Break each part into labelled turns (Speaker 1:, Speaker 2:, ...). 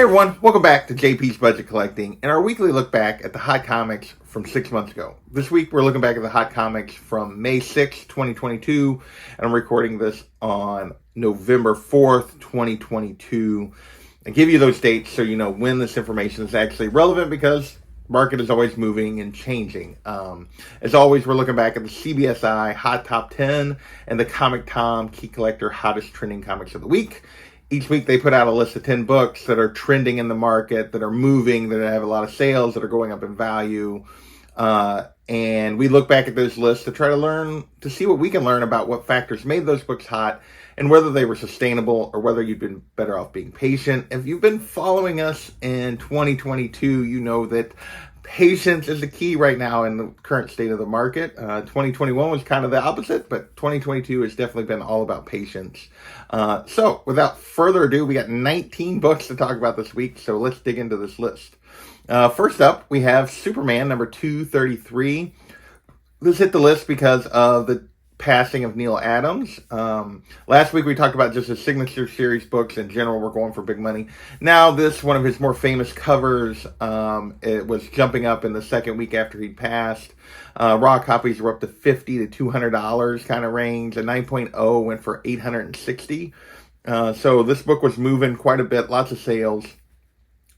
Speaker 1: everyone, welcome back to JP's Budget Collecting and our weekly look back at the hot comics from 6 months ago. This week we're looking back at the hot comics from May 6th, 2022, and I'm recording this on November 4th, 2022. I give you those dates so you know when this information is actually relevant because market is always moving and changing. As always, we're looking back at the CBSI Hot Top 10 and the Comic Tom Key Collector Hottest Trending Comics of the Week. Each week they put out a list of 10 books that are trending in the market, that are moving, that have a lot of sales, that are going up in value. And we look back at those lists to try to see what we can learn about what factors made those books hot and whether they were sustainable or whether you've been better off being patient. If you've been following us in 2022, you know that patience is the key right now in the current state of the market. 2021 was kind of the opposite, but 2022 has definitely been all about patience. So without further ado, we got 19 books to talk about this week, so let's dig into this list. First up, we have Superman number 233. This hit the list because of the passing of Neil Adams. Last week we talked about just his signature series books in general were going for big money. Now this, one of his more famous covers, it was jumping up in the second week after he passed. Raw copies were up to $50 to $200 kind of range. A 9.0 went for $860. So this book was moving quite a bit, lots of sales.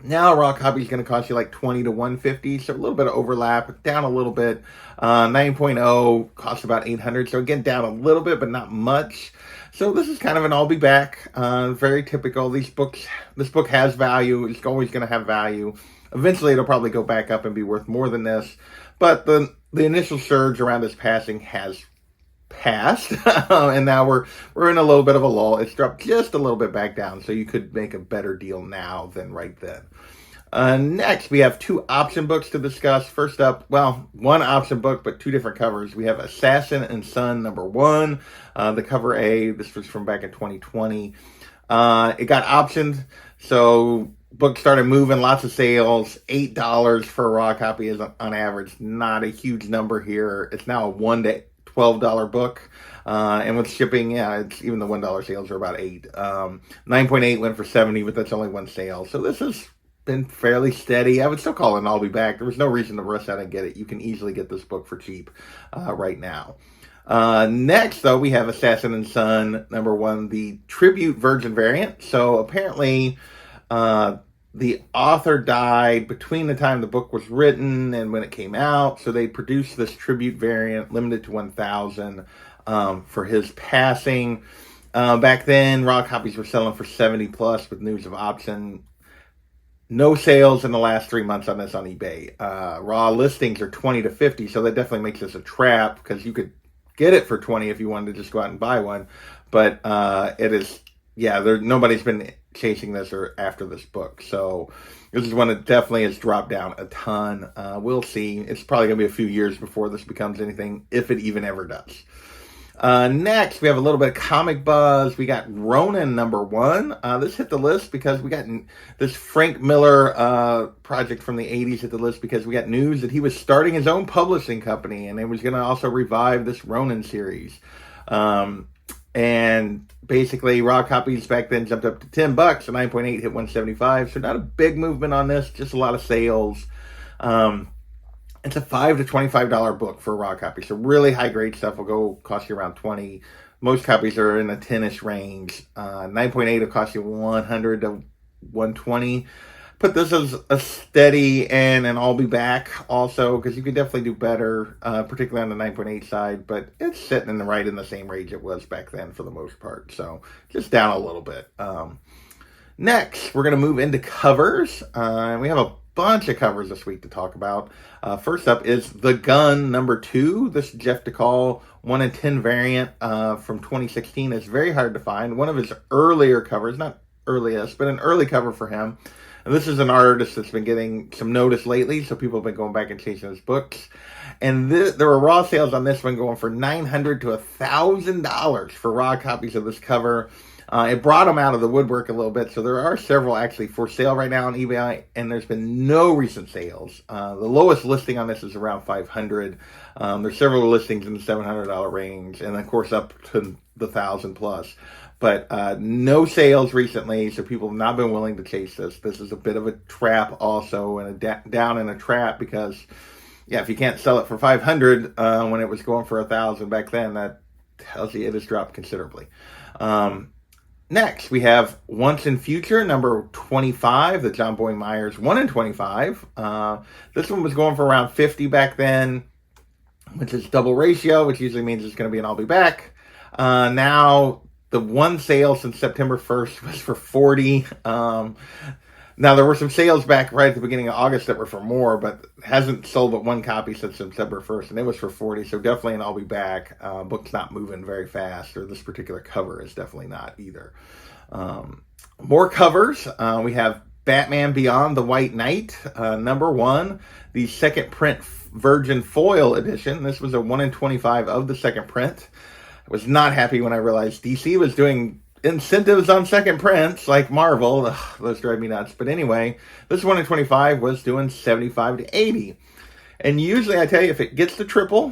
Speaker 1: Now raw copy is going to cost you like $20 to $150, so a little bit of overlap, down a little bit. 9.0 costs about $800, so again down a little bit, but not much. So this is kind of an I'll be back. Very typical. This book has value. It's always going to have value. Eventually, it'll probably go back up and be worth more than this. But the initial surge around his passing has passed, and now we're in a little bit of a lull. It's dropped just a little bit back down, so you could make a better deal now than right then. Next, we have two option books to discuss. First up, well, one option book, but two different covers. We have Assassin and Son number 1. The cover A, this was from back in 2020. It got optioned, so book started moving, lots of sales. $8 for a raw copy is on average not a huge number here. It's now a $1 to $12 book, and with shipping, it's even the $1 sales are about $8. 9.8 went for $70, but that's only one sale. So this has been fairly steady. I would still call it an I'll be back. There was no reason to rush out and get it. You can easily get this book for cheap right now. Next, though, we have Assassin and Son number 1, the Tribute Virgin variant. So apparently, the author died between the time the book was written and when it came out. So they produced this tribute variant, limited to 1,000 for his passing. Back then, raw copies were selling for 70 plus with news of option. No sales in the last 3 months on this on eBay. Raw listings are 20 to 50, so that definitely makes this a trap because you could get it for 20 if you wanted to just go out and buy one. But it is, nobody's been chasing this or after this book. So this is one that definitely has dropped down a ton. We'll see. It's probably going to be a few years before this becomes anything, if it even ever does. Next, we have a little bit of comic buzz. We got Ronin number 1. This hit the list because we got this Frank Miller project from the 80s hit the list because we got news that he was starting his own publishing company and he was going to also revive this Ronin series. And basically, raw copies back then jumped up to $10. A 9.8 hit 175. So not a big movement on this, just a lot of sales. It's a $5 to $25 book for a raw copy. So really high grade stuff will go cost you around $20. Most copies are in the 10-ish range. 9.8 will cost you $100 to $120. Put this as a steady and an I'll be back also because you could definitely do better, particularly on the 9.8 side. But it's sitting in the same range it was back then for the most part. So just down a little bit. Next, we're going to move into covers. We have a bunch of covers this week to talk about. First up is The Gun number 2. This Jeff DeCall 1 in 10 variant from 2016. It's very hard to find. One of his earlier covers, not earliest, but an early cover for him. And this is an artist that's been getting some notice lately, so people have been going back and chasing his books. And there were raw sales on this one going for $900 to $1,000 for raw copies of this cover. It brought them out of the woodwork a little bit, so there are several actually for sale right now on eBay, and there's been no recent sales. The lowest listing on this is around $500. There's several listings in the $700 range, and of course up to the $1,000 plus. but no sales recently, so people have not been willing to chase this. This is a bit of a trap also, and down in a trap because, yeah, if you can't sell it for 500 when it was going for 1,000 back then, that tells you it has dropped considerably. Next, we have Once in Future, number 25, the John Boy Myers 1 in 25. This one was going for around 50 back then, which is double ratio, which usually means it's going to be an I'll be back. Now, the one sale since September 1st was for 40. Now, there were some sales back right at the beginning of August that were for more, but hasn't sold but one copy since September 1st, and it was for 40, so definitely an I'll be back. Book's not moving very fast, or this particular cover is definitely not either. More covers. We have Batman Beyond the White Knight, number 1, the second print Virgin Foil edition. This was a 1 in 25 of the second print. I was not happy when I realized DC was doing incentives on second prints like Marvel. Ugh, those drive me nuts. But anyway, this 1 in 25 was doing 75 to 80. And usually I tell you, if it gets to triple,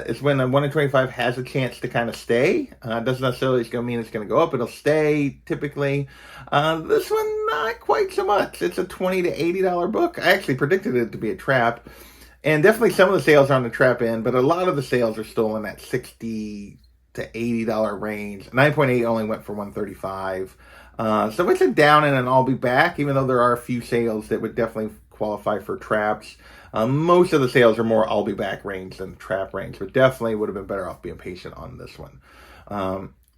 Speaker 1: is when a 1 in 25 has a chance to kind of stay. It doesn't necessarily mean it's going to go up. It'll stay typically. This one, not quite so much. It's a $20 to $80 book. I actually predicted it to be a trap. And definitely some of the sales are on the trap end, but a lot of the sales are still in that $60 to $80 range. 9.8 only went for $135. So it's a down and an I'll be back, even though there are a few sales that would definitely qualify for traps. Most of the sales are more I'll be back range than trap range, but definitely would have been better off being patient on this one.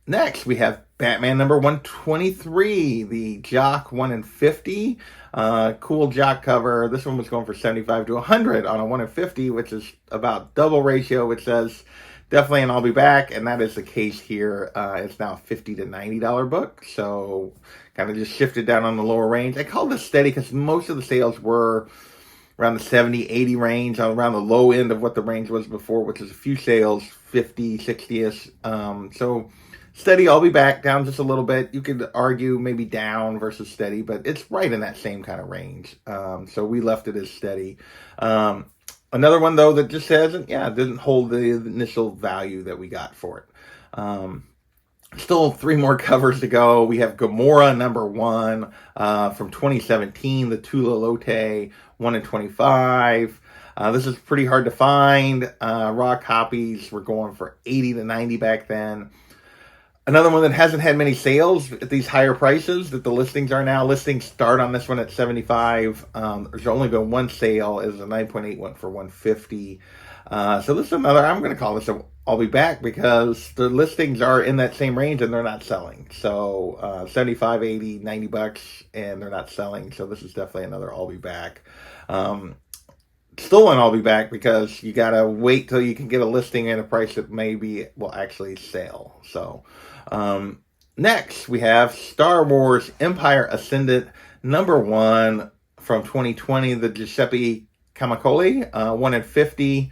Speaker 1: Next, we have Batman number 123, the Jock 1 in 50. Cool Jock cover. This one was going for 75 to 100 on a 1 in 50, which is about double ratio, which says definitely an I'll be back, and that is the case here. It's now a $50 to $90 book, so kind of just shifted down on the lower range. I called this steady because most of the sales were around the 70, 80 range, around the low end of what the range was before, which is a few sales, 50, 60-ish. So steady, I'll be back, down just a little bit. You could argue maybe down versus steady, but it's right in that same kind of range. So we left it as steady. Another one, though, that just didn't hold the initial value that we got for it. Still 3 more covers to go. We have Gamora number 1 from 2017, the Tula Lote 1 in 25. This is pretty hard to find. Raw copies were going for 80 to 90 back then. Another one that hasn't had many sales at these higher prices that the listings are now. Listings start on this one at 75. There's only been one sale. It was a 9.8 went for 150. So this is another, I'm going to call this a I'll be back because the listings are in that same range and they're not selling. So 75, 80, 90 bucks and they're not selling. So this is definitely another I'll be back. Still an I'll be back because you got to wait till you can get a listing at a price that maybe will actually sell. So next we have Star Wars Empire Ascendant number 1 from 2020, the Giuseppe Camicoli, 1 in 50.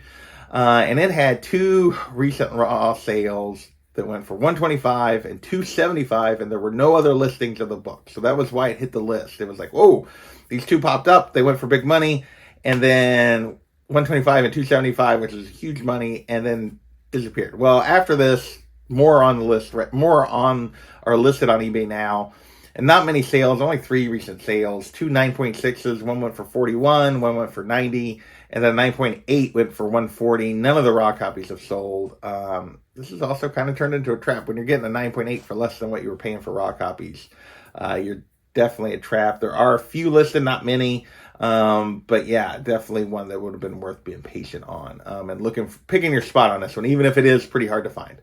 Speaker 1: And it had 2 recent raw sales that went for $125 and $275, and there were no other listings of the book. So that was why it hit the list. It was like, whoa, these 2 popped up. They went for big money. And then $125 and $275, which is huge money, and then disappeared. Well, after this, more on the list, more on are listed on eBay now. And not many sales, only 3 recent sales. 2 9.6s, one went for 41, one went for 90, and then 9.8 went for 140. None of the raw copies have sold. This is also kind of turned into a trap. When you're getting a 9.8 for less than what you were paying for raw copies, you're definitely a trap. There are a few listed, not many. But yeah, definitely one that would have been worth being patient on. And picking your spot on this one, even if it is pretty hard to find.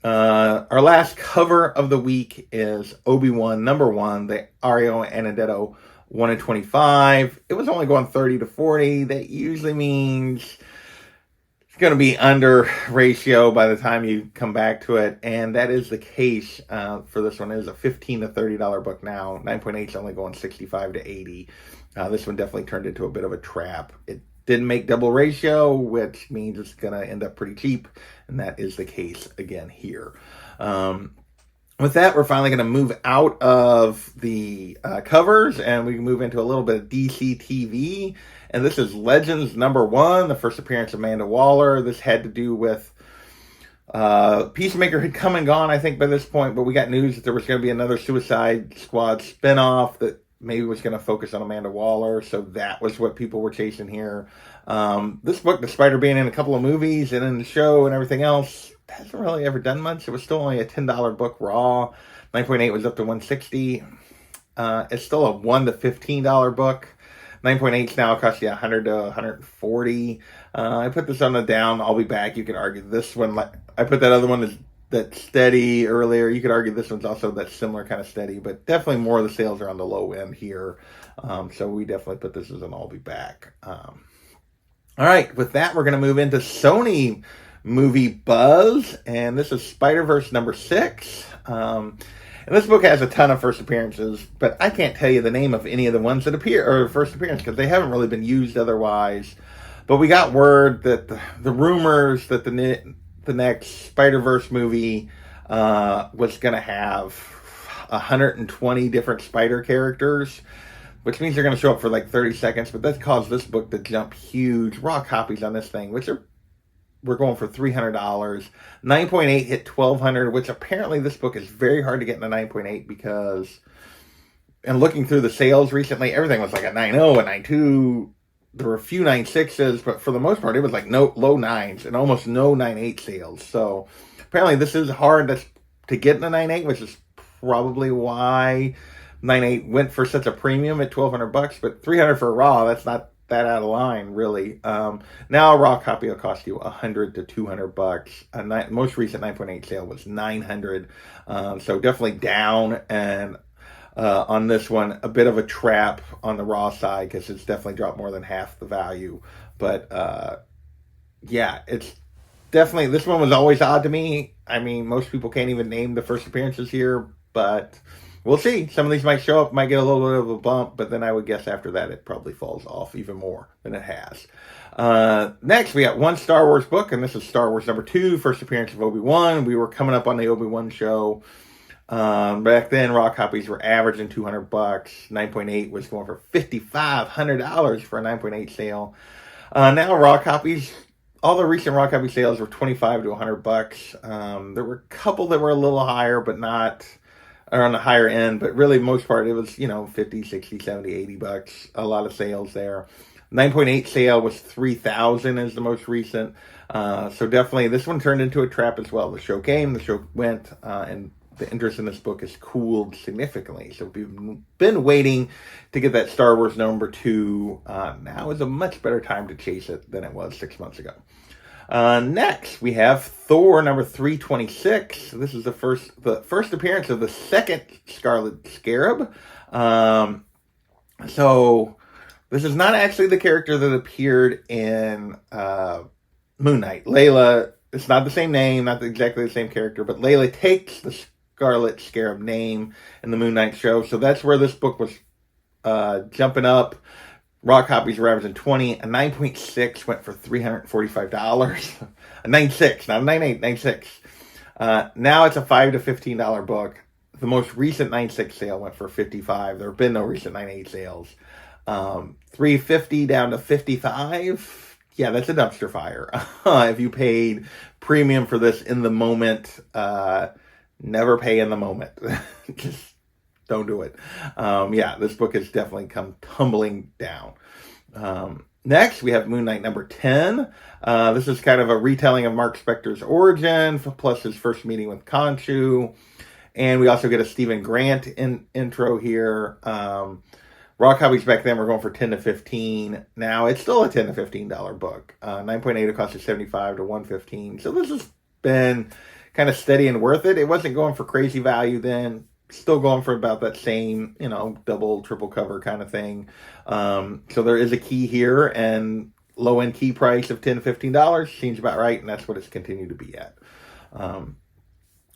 Speaker 1: Our last cover of the week is Obi-Wan number 1, the Ario Anedetto 1 in 25. It was only going 30 to 40. That usually means it's going to be under ratio by the time you come back to it. And that is the case for this one. It is a $15 to $30 book now. 9.8 is only going 65 to 80. This one definitely turned into a bit of a trap. It didn't make double ratio, which means it's going to end up pretty cheap. And that is the case again here. With that, we're finally going to move out of the covers and we can move into a little bit of DC TV. And this is Legends number 1, the first appearance of Amanda Waller. This had to do with Peacemaker had come and gone, I think, by this point, but we got news that there was going to be another Suicide Squad spinoff that maybe was going to focus on Amanda Waller, so that was what people were chasing here. This book, despite her being in a couple of movies and in the show and everything else, hasn't really ever done much. It was still only a $10 book raw. 9.8 was up to $160. It's still a $1 to $15 book. 9.8 now costs you $100 to $140. I put this on the down. I'll be back. You could argue this one. I put that other one that's steady earlier. You could argue this one's also that similar kind of steady, but definitely more of the sales are on the low end here. So we definitely put this as an I'll be back. All right, with that, we're going to move into Sony movie buzz, and this is Spider-Verse number 6. And this book has a ton of first appearances, but I can't tell you the name of any of the ones that appear, or first appearance, because they haven't really been used otherwise. But we got word that the rumors that the next Spider-Verse movie was going to have 120 different Spider characters, which means they're going to show up for like 30 seconds, but that caused this book to jump huge. Raw copies on this thing, which we're going for $300. 9.8 hit $1,200, which apparently this book is very hard to get in a 9.8 because, and looking through the sales recently, everything was like a 9.0, a 9.2. There were a few 9.6s, but for the most part, it was like no low 9s and almost no 9.8 sales. So apparently this is hard to get in a 9.8, which is probably why 9.8 went for such a premium at $1,200, but $300 for a raw, that's not that out of line, really. Now a raw copy will cost you $100 to $200. Most recent 9.8 sale was $900, so definitely down. And on this one, a bit of a trap on the raw side because it's definitely dropped more than half the value. But yeah, it's definitely, this one was always odd to me. I mean, most people can't even name the first appearances here, but we'll see. Some of these might show up, might get a little bit of a bump, but then I would guess after that it probably falls off even more than it has. Next, we got one Star Wars book, and this is Star Wars number 2, first appearance of Obi-Wan. We were coming up on the Obi-Wan show. Back then, raw copies were averaging $200. 9.8 was going for $5,500 for a 9.8 sale. Now raw copies, all the recent raw copy sales were $25 to $100. There were a couple that were a little higher, but not, or on the higher end, but really most part it was, 50, 60, 70, $80. A lot of sales there. 9.8 sale was $3,000 is the most recent. So definitely this one turned into a trap as well. The show came, the show went, and the interest in this book has cooled significantly. So we've been waiting to get that Star Wars number 2. Now is a much better time to chase it than it was 6 months ago. Next, we have Thor number 326. This is the first appearance of the second Scarlet Scarab. So this is not actually the character that appeared in Moon Knight. Layla, it's not the same name, not exactly the same character, but Layla takes the Scarlet Scarab name in the Moon Knight show. So that's where this book was jumping up. Raw copies were averaging 20. A 9.6 went for $345. A 9.6, not a 9.8, 9.6. Now it's a $5 to $15 book. The most recent 9.6 sale went for $55. There have been no recent 9.8 sales. $350 down to $55. Yeah, that's a dumpster fire. If you paid premium for this in the moment, never pay in the moment. Just don't do it. Yeah, this book has definitely come tumbling down. Next, we have Moon Knight number 10. This is kind of a retelling of Mark Spector's origin, plus his first meeting with Khonshu. And we also get a Stephen Grant intro here. Raw copies back then were going for $10 to $15. Now it's still a $10 to $15 book. 9.8 it cost you $75 to $115. So this has been kind of steady and worth it. It wasn't going for crazy value then. Still going for about that same, double, triple cover kind of thing. So there is a key here, and low-end key price of $10 to $15 seems about right, and that's what it's continued to be at.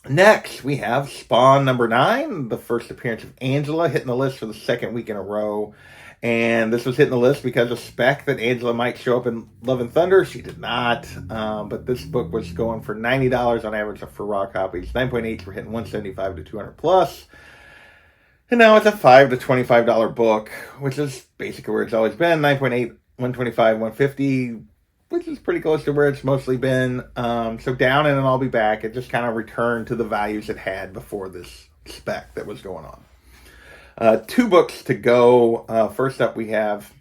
Speaker 1: Next, we have Spawn number 9, the first appearance of Angela, hitting the list for the second week in a row. And this was hitting the list because of spec that Angela might show up in Love and Thunder. She did not. But this book was going for $90 on average for raw copies. 9.8s were hitting $175 to $200 plus. And now it's a $5 to $25 book, which is basically where it's always been. 9.8, $125, $150. which is pretty close to where it's mostly been. So down and then I'll be back. It just kind of returned to the values it had before this spec that was going on. 2 books to go. First up, we have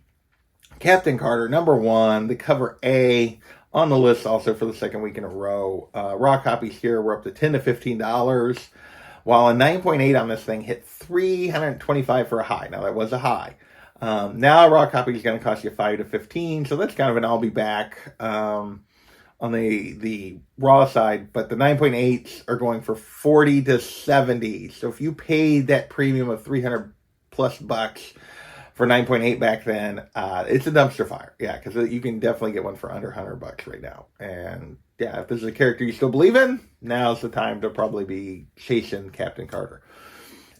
Speaker 1: Captain Carter, #1, the cover A on the list also for the second week in a row. Raw copies here were up to $10 to $15, while a 9.8 on this thing hit $325 for a high. Now, that was a high. Now a raw copy is going to cost you $5 to $15, so that's kind of an I'll be back on the raw side, but the 9.8s are going for $40 to $70. So if you paid that premium of $300 plus for 9.8 back then, it's a dumpster fire. Yeah, because you can definitely get one for under $100 right now. And yeah, if this is a character you still believe in, now's the time to probably be chasing Captain Carter.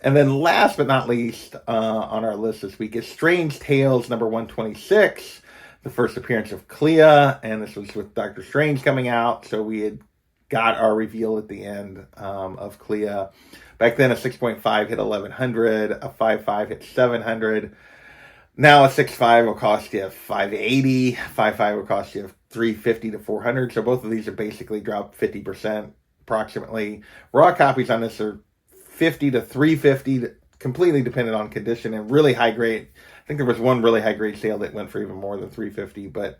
Speaker 1: And then last but not least on our list this week is Strange Tales #126, the first appearance of Clea, and this was with Doctor Strange coming out, so we had got our reveal at the end of Clea. Back then, a 6.5 hit 1,100, a 5.5 hit 700. Now a 6.5 will cost you $580, 5.5 will cost you $350 to $400, so both of these are basically dropped 50% approximately. Raw copies on this are $50 to $350, completely dependent on condition, and really high grade. I think there was one really high grade sale that went for even more than $350, but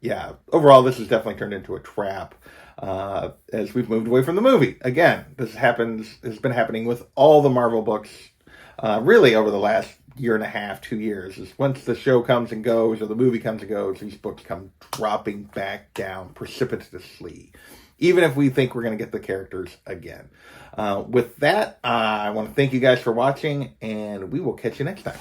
Speaker 1: yeah, overall this has definitely turned into a trap as we've moved away from the movie. Again, this has been happening with all the Marvel books really over the last year and a half, 2 years. Is once the show comes and goes or the movie comes and goes, these books come dropping back down precipitously, even if we think we're going to get the characters again. With that, I want to thank you guys for watching, and we will catch you next time.